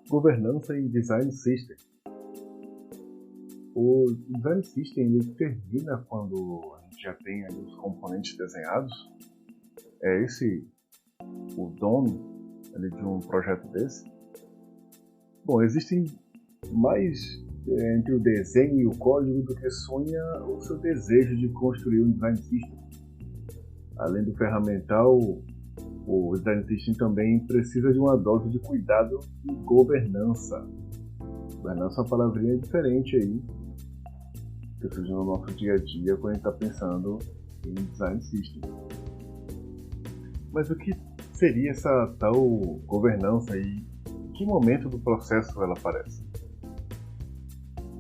Governança e Design System. O Design System ele termina quando a gente já tem ali os componentes desenhados. É esse o dono ali de um projeto desse. Bom, existem mais entre o desenho e o código do que sonha o seu desejo de construir um Design System. Além do ferramental, o Design System também precisa de uma dose de cuidado e governança. Governança é uma palavrinha diferente aí, que surge no nosso dia a dia quando a gente está pensando em Design System. Mas o que seria essa tal governança e em que momento do processo ela aparece?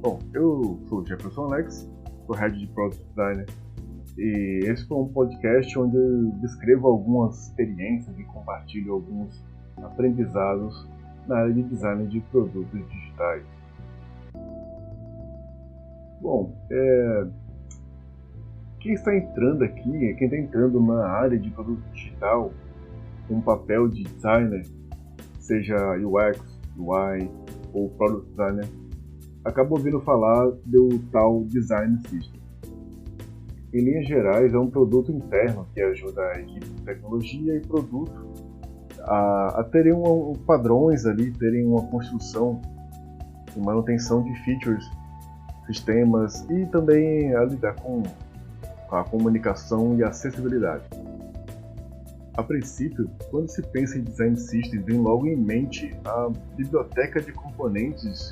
Bom, eu sou o Jefferson Alex, sou Head de Product Designer, e esse foi um podcast onde eu descrevo algumas experiências e compartilho alguns aprendizados na área de design de produtos digitais. Bom, quem está entrando aqui, quem está entrando na área de produto digital com um papel de designer, seja UX, UI ou Product Designer, acaba ouvindo falar do tal Design System. Em linhas gerais, é um produto interno que ajuda a equipe de tecnologia e produto a terem padrões ali, terem uma construção e manutenção de features, sistemas e também a lidar com a comunicação e acessibilidade. A princípio, quando se pensa em Design System, vem logo em mente a biblioteca de componentes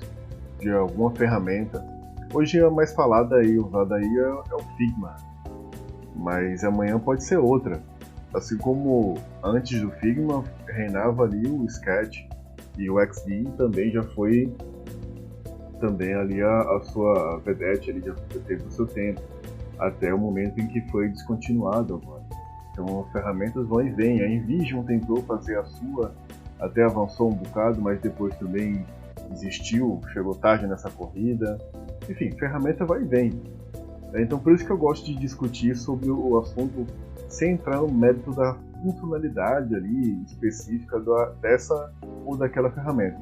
de alguma ferramenta. Hoje a mais falada e usada aí é o Figma, mas amanhã pode ser outra. Assim como antes do Figma reinava ali o Sketch e o XD também já foi também ali a sua vedete, ele já teve o seu tempo, até o momento em que foi descontinuado agora. Então as ferramentas vão e vêm. A InVision tentou fazer a sua, até avançou um bocado, mas depois também desistiu, chegou tarde nessa corrida. Enfim, ferramenta vai e vem. Então por isso que eu gosto de discutir sobre o assunto sem entrar no mérito da funcionalidade ali específica dessa ou daquela ferramenta.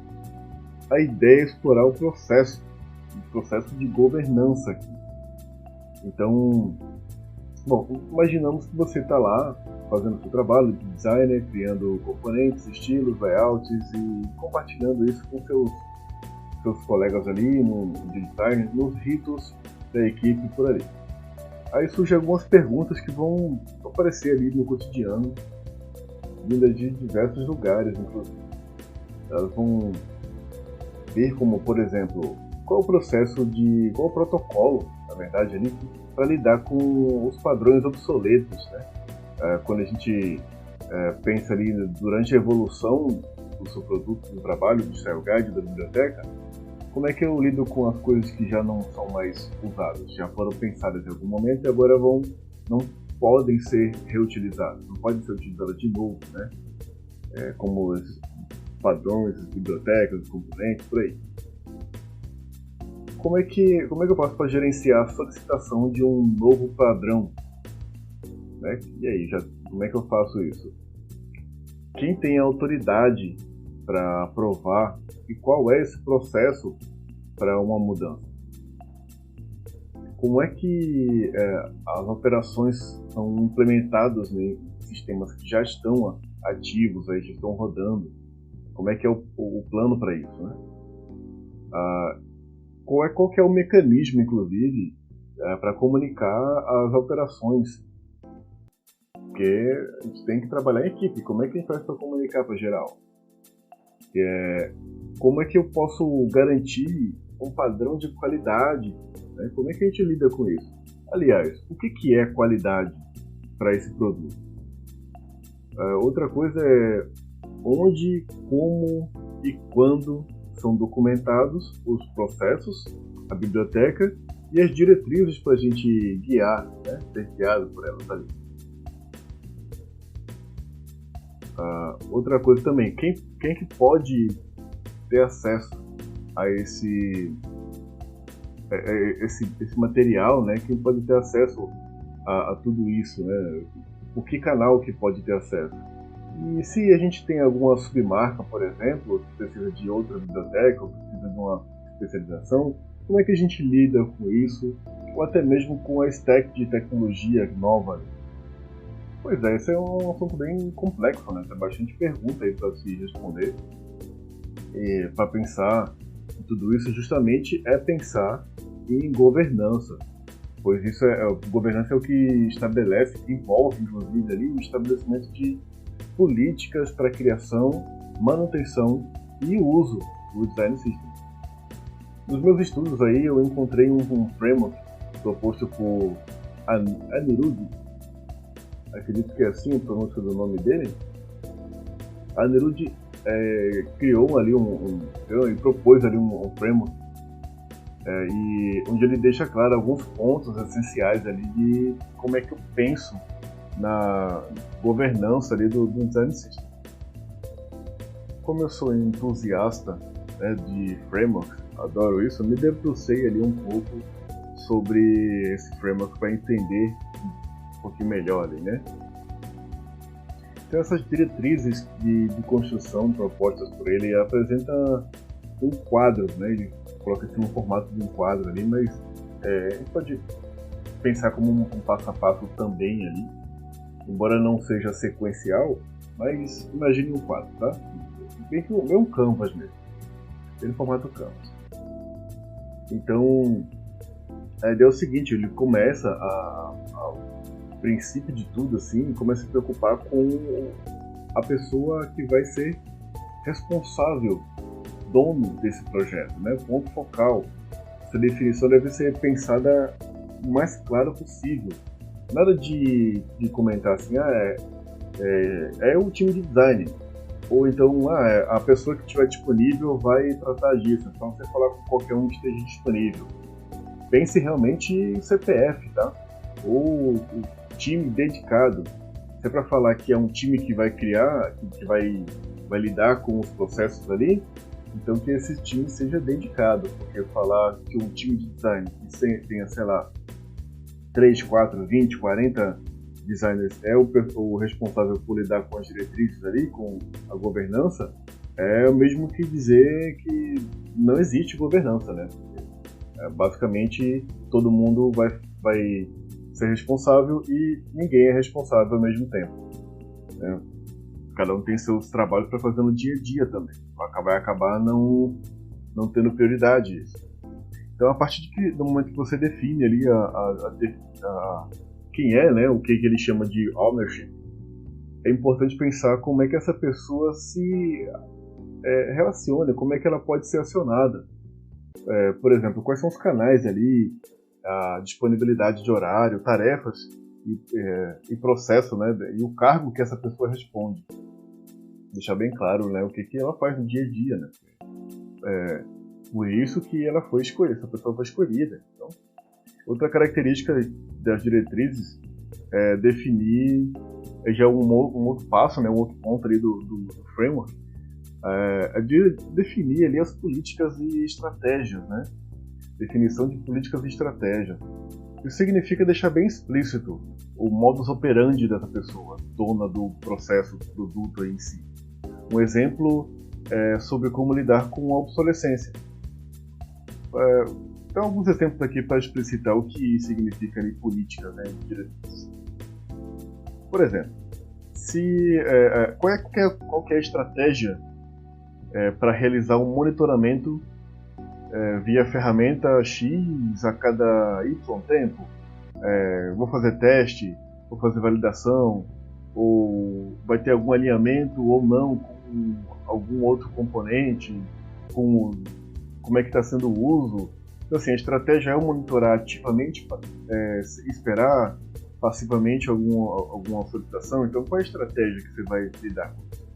A ideia é explorar o processo de governança aqui. Então, bom, imaginamos que você está lá fazendo o seu trabalho de designer, criando componentes, estilos, layouts e compartilhando isso com seus colegas ali no design, nos ritos da equipe por ali. Aí surgem algumas perguntas que vão aparecer ali no cotidiano, vindas de diversos lugares, inclusive. Elas vão ver como, por exemplo, qual o protocolo, na verdade, ali, para lidar com os padrões obsoletos, né? Quando a gente pensa ali durante a evolução do seu produto, do trabalho, do style guide, da biblioteca, como é que eu lido com as coisas que já não são mais usadas, já foram pensadas em algum momento e agora não podem ser reutilizadas, não podem ser utilizadas de novo, né? Como esses padrões, as bibliotecas, os componentes, por aí. Como é que eu faço para gerenciar a solicitação de um novo padrão? Né? E aí, como é que eu faço isso? Quem tem a autoridade para aprovar e qual é esse processo para uma mudança? Como é que as operações são implementadas em sistemas que já estão ativos, aí, já estão rodando? Como é que é o plano para isso, né? Qual que é o mecanismo, inclusive, para comunicar as alterações? Porque a gente tem que trabalhar em equipe. Como é que a gente faz para comunicar para geral? Como é que eu posso garantir um padrão de qualidade? Né? Como é que a gente lida com isso? Aliás, o que é qualidade para esse produto? Outra coisa é onde, como e quando são documentados os processos, a biblioteca e as diretrizes para a gente guiar, né? Ser guiado por elas ali. Outra coisa também, quem que pode ter acesso a esse material, né? Quem pode ter acesso a tudo isso, né? Por que canal que pode ter acesso? E se a gente tem alguma submarca, por exemplo, que precisa de outra biblioteca, ou precisa de uma especialização, como é que a gente lida com isso, ou até mesmo com a stack de tecnologia nova? Pois é, esse é um assunto bem complexo, né? Tem bastante pergunta aí para se responder. E para pensar em tudo isso, justamente é pensar em governança, pois governança é o que estabelece, que envolve inclusive ali o estabelecimento de políticas para criação, manutenção e uso do design system. Nos meus estudos aí eu encontrei um framework proposto por Anirudh, acredito que é assim a pronúncia do nome dele. Anirudh criou ali ele propôs ali um framework e onde ele deixa claro alguns pontos essenciais ali de como é que eu penso na governança ali do design system. Como eu sou entusiasta, né, de frameworks, adoro isso, eu me debrucei ali um pouco sobre esse framework para entender um pouquinho melhor ali, né? Então essas diretrizes de construção propostas por ele apresenta um quadro, né? Ele coloca isso no formato de um quadro ali, mas a gente pode pensar como um passo a passo também ali, embora não seja sequencial, mas imagine um quadro, tá? Bem que é um canvas mesmo, ele formato canvas. Então a ideia é o seguinte, ele começa o princípio de tudo assim, começa a se preocupar com a pessoa que vai ser responsável, dono desse projeto, né? Ponto focal. Essa definição deve ser pensada o mais claro possível. Nada de comentar assim, é o time de design, ou então a pessoa que estiver disponível vai tratar disso. Então você falar com qualquer um que esteja disponível. Pense realmente em CPF, tá? Ou time dedicado. Se é para falar que é um time que vai criar, que vai lidar com os processos ali, então que esse time seja dedicado, porque falar que um time de design que tenha, sei lá, 3, 4, 20, 40 designers é o responsável por lidar com as diretrizes ali, com a governança, é o mesmo que dizer que não existe governança, né? Basicamente, todo mundo vai ser responsável e ninguém é responsável ao mesmo tempo, né? Cada um tem seus trabalhos para fazer no dia a dia também. Vai acabar não tendo prioridade isso. Então, a partir do momento que você define ali quem é, né, o que ele chama de ownership, é importante pensar como é que essa pessoa se relaciona, como é que ela pode ser acionada. Por exemplo, quais são os canais ali, a disponibilidade de horário, tarefas e processo, né, e o cargo que essa pessoa responde. Deixar bem claro, né, o que ela faz no dia a dia, né? Por isso que ela foi escolhida, essa pessoa foi escolhida. Então, outra característica das diretrizes é definir, já um outro passo, né, um outro ponto ali do framework, é de definir ali as políticas e estratégias, né? Definição de políticas e estratégias. Isso significa deixar bem explícito o modus operandi dessa pessoa, dona do processo, do produto em si. Um exemplo é sobre como lidar com a obsolescência. Tem alguns exemplos aqui para explicitar o que significa ali, política, né, de diretrizes. Por exemplo, qual que é a estratégia para realizar um monitoramento via ferramenta X a cada Y tempo? Vou fazer teste, vou fazer validação, ou vai ter algum alinhamento ou não com algum outro componente, como é que está sendo o uso. Então, assim, a estratégia é monitorar ativamente, esperar passivamente alguma solicitação. Então, qual é a estratégia que você vai lidar com isso?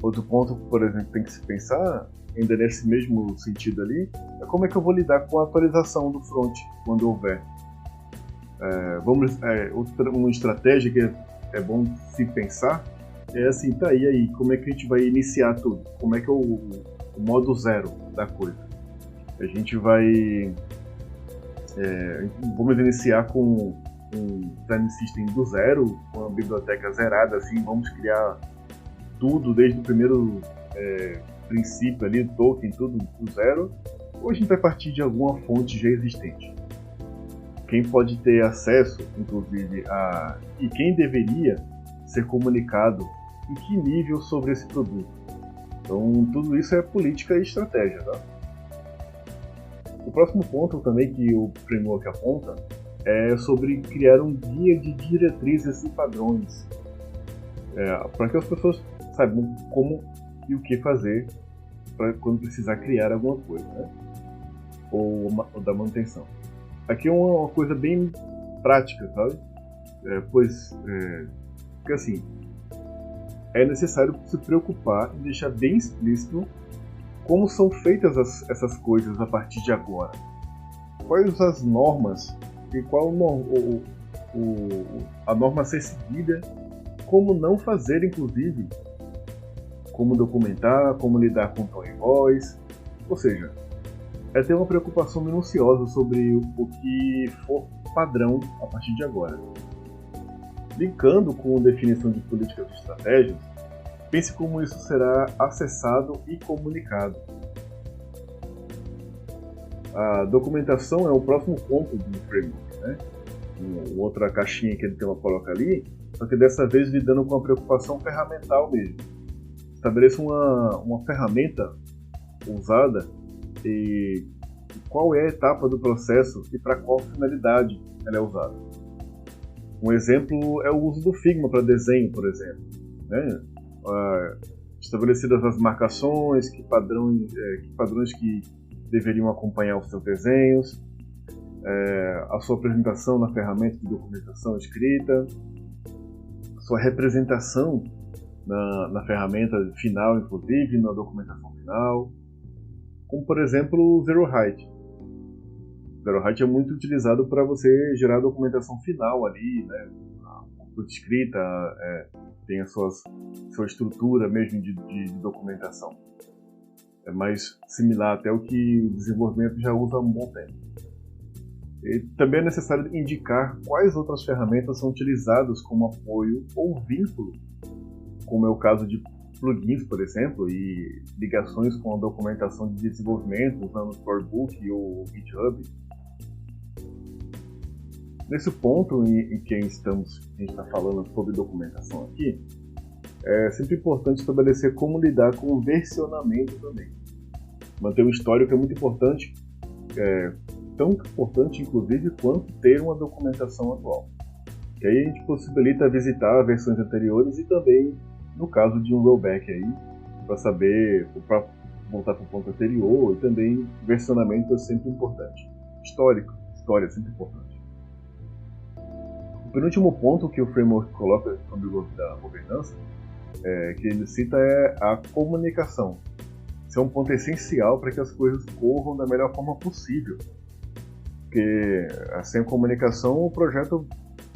Outro ponto, por exemplo, tem que se pensar, ainda nesse mesmo sentido ali, é como é que eu vou lidar com a atualização do front, quando houver. Uma estratégia que é bom se pensar é assim, tá, e aí, como é que a gente vai iniciar tudo? Como é que é o modo zero da coisa? A gente vai... vamos iniciar com um design system do zero, com a biblioteca zerada, assim, vamos criar tudo desde o primeiro princípio ali, token, tudo do zero, ou a gente vai partir de alguma fonte já existente. Quem pode ter acesso, inclusive, e quem deveria ser comunicado em que nível sobre esse produto. Então, tudo isso é política e estratégia, tá? O próximo ponto também que o framework aponta é sobre criar um guia de diretrizes e padrões, para que as pessoas saibam como e o que fazer para quando precisar criar alguma coisa, né? ou da manutenção. Aqui é uma coisa bem prática, sabe? Porque assim, é necessário se preocupar e deixar bem explícito como são feitas essas coisas a partir de agora. Quais as normas e qual a norma a ser seguida, como não fazer, inclusive, como documentar, como lidar com tone voice, ou seja, é ter uma preocupação minuciosa sobre o que for padrão a partir de agora. Linkando com definição de políticas e estratégias, pense como isso será acessado e comunicado. A documentação é o próximo ponto do framework, né? Outra caixinha que ele coloca ali, só que dessa vez lidando com a preocupação ferramental mesmo. Estabeleça uma ferramenta usada e qual é a etapa do processo e para qual finalidade ela é usada. Um exemplo é o uso do Figma para desenho, por exemplo, né? Estabelecidas as marcações, que padrões que deveriam acompanhar os seus desenhos, a sua apresentação na ferramenta de documentação escrita, a sua representação na ferramenta final, inclusive na documentação final, como por exemplo o Zero Height. O Zero Height é muito utilizado para você gerar a documentação final ali, né? A escrita tem a sua estrutura mesmo de documentação. É mais similar até o que o desenvolvimento já usa há um bom tempo. E também é necessário indicar quais outras ferramentas são utilizadas como apoio ou vínculo, como é o caso de plugins, por exemplo, e ligações com a documentação de desenvolvimento usando o Storybook ou o GitHub. Nesse ponto em que a gente está falando sobre documentação aqui, é sempre importante estabelecer como lidar com o versionamento também. Manter um histórico é muito importante, tão importante inclusive quanto ter uma documentação atual. Que aí a gente possibilita visitar versões anteriores e também, no caso de um rollback aí, para voltar para o ponto anterior, e também versionamento é sempre importante. História é sempre importante. O penúltimo ponto que o framework coloca sobre a governança, que ele cita, é a comunicação. Isso é um ponto essencial para que as coisas corram da melhor forma possível. Porque sem comunicação o projeto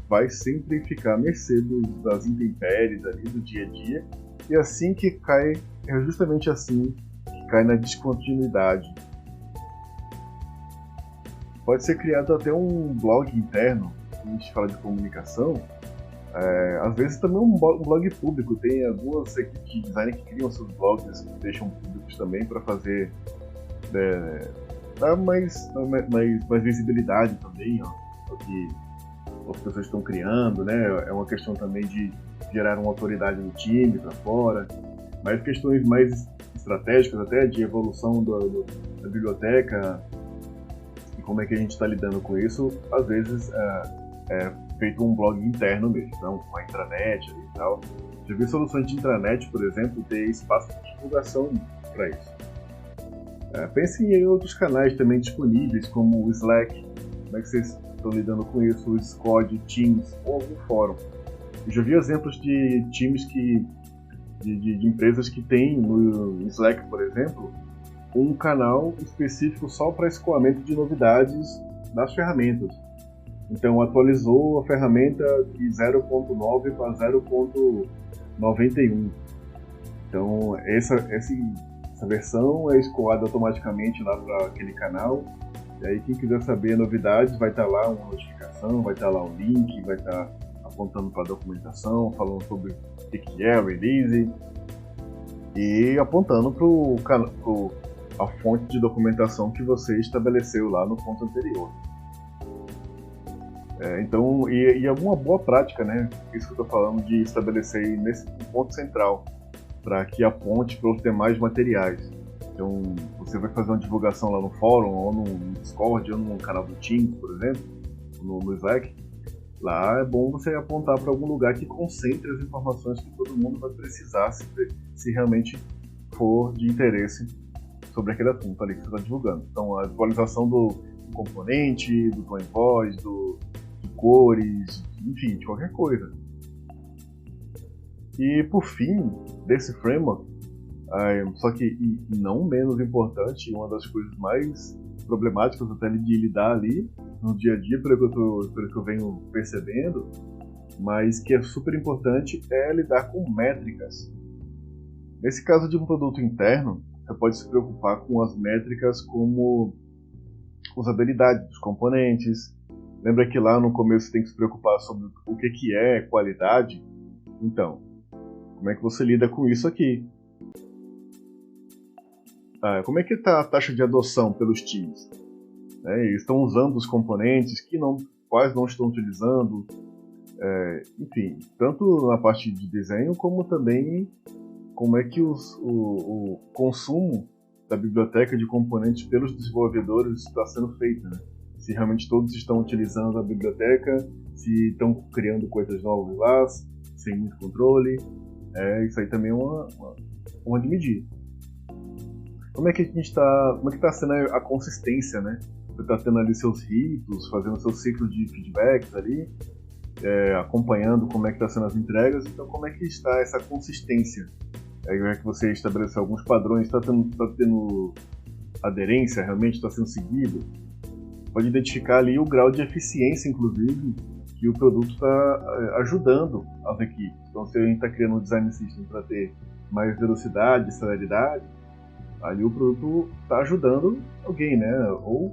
vai sempre ficar à mercê das intempéries ali do dia a dia, e assim que cai, é justamente assim que cai na descontinuidade. Pode ser criado até um blog interno, quando a gente fala de comunicação, às vezes também um blog público. Tem algumas equipes de design que criam seus blogs, que deixam públicos também para fazer dar mais visibilidade também ao que as pessoas estão criando, né? É uma questão também de gerar uma autoridade no time para fora, mas questões mais estratégicas até de evolução da biblioteca e como é que a gente está lidando com isso, às vezes é feito um blog interno mesmo, então com a intranet e tal. Já vi soluções de intranet, por exemplo, ter espaço de divulgação para isso. Pense em outros canais também disponíveis, como o Slack. Como é que vocês estão lidando com isso? O Discord, Teams ou algum fórum. Eu já vi exemplos de times de empresas que têm no Slack, por exemplo, um canal específico só para escoamento de novidades das ferramentas. Então atualizou a ferramenta de 0.9 para 0.91. Então essa versão é escoada automaticamente lá para aquele canal. E aí quem quiser saber novidades vai estar lá uma notificação documentação, vai estar lá o link, vai estar apontando para a documentação, falando sobre o que é release e apontando para a fonte de documentação que você estabeleceu lá no ponto anterior. Então, e é uma boa prática, né? Isso que eu estou falando de estabelecer nesse ponto central, para que aponte para os demais materiais. Então, você vai fazer uma divulgação lá no fórum, ou no Discord, ou no canal do Teams, por exemplo, no Slack. Lá é bom você apontar para algum lugar que concentre as informações que todo mundo vai precisar se realmente for de interesse sobre aquele assunto ali que você está divulgando. Então, a atualização do componente, do tone voice, de cores, enfim, de qualquer coisa. E por fim, desse framework, só que e não menos importante, uma das coisas mais problemáticas até de lidar ali no dia a dia, pelo que eu venho percebendo, mas que é super importante, é lidar com métricas. Nesse caso de um produto interno, você pode se preocupar com as métricas como usabilidade dos componentes. Lembra que lá no começo você tem que se preocupar sobre o que é qualidade? Então, como é que você lida com isso aqui? Como é que está a taxa de adoção pelos times? Eles estão usando os componentes, quais não estão utilizando? Enfim, tanto na parte de desenho, como também como é que o consumo da biblioteca de componentes pelos desenvolvedores está sendo feito, né? Se realmente todos estão utilizando a biblioteca, se estão criando coisas novas lá, sem muito controle. Isso aí também é uma de medir. Como é que está sendo a consistência, né? Você está tendo ali seus ritos, fazendo seu ciclo de feedbacks ali, acompanhando como é que está sendo as entregas. Então, como é que está essa consistência? É que você estabeleceu alguns padrões, está tendo aderência, realmente está sendo seguido. Pode identificar ali o grau de eficiência, inclusive, que o produto está ajudando as equipes. Então, se a gente está criando um design system para ter mais velocidade, celeridade, ali o produto está ajudando alguém, né? Ou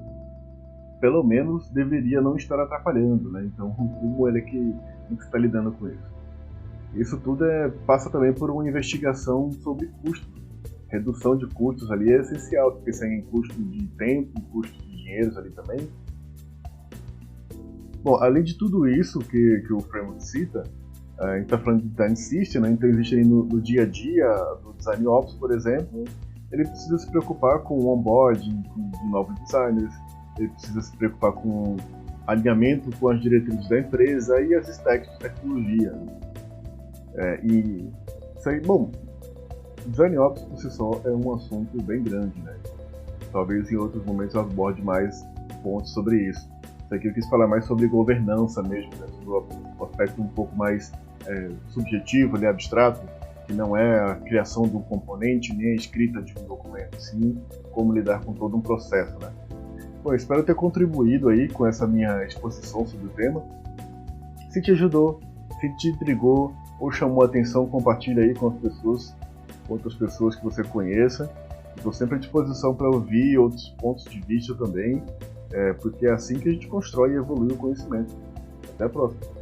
pelo menos deveria não estar atrapalhando, né? Então, como ele é que está lidando com isso? Isso tudo passa também por uma investigação sobre custos. Redução de custos ali é essencial, porque sem custo de tempo, custo de dinheiro ali também. Bom, além de tudo isso que o framework cita, a gente está falando de design system, né? Então existe aí no dia a dia do design ops, por exemplo, ele precisa se preocupar com o onboarding de novos designers, ele precisa se preocupar com alinhamento com as diretrizes da empresa e as stacks de tecnologia. E isso aí, bom, design ops por si só é um assunto bem grande, né? Talvez em outros momentos eu aborde mais pontos sobre isso. Isso aqui eu quis falar mais sobre governança mesmo, né? Sobre o aspecto um pouco mais subjetivo, abstrato, que não é a criação de um componente nem a escrita de um documento, sim como lidar com todo um processo, né? Bom, espero ter contribuído aí com essa minha exposição sobre o tema. Se te ajudou, se te intrigou ou chamou a atenção, compartilha aí com outras pessoas que você conheça. Estou sempre à disposição para ouvir outros pontos de vista também, porque é assim que a gente constrói e evolui o conhecimento. Até a próxima!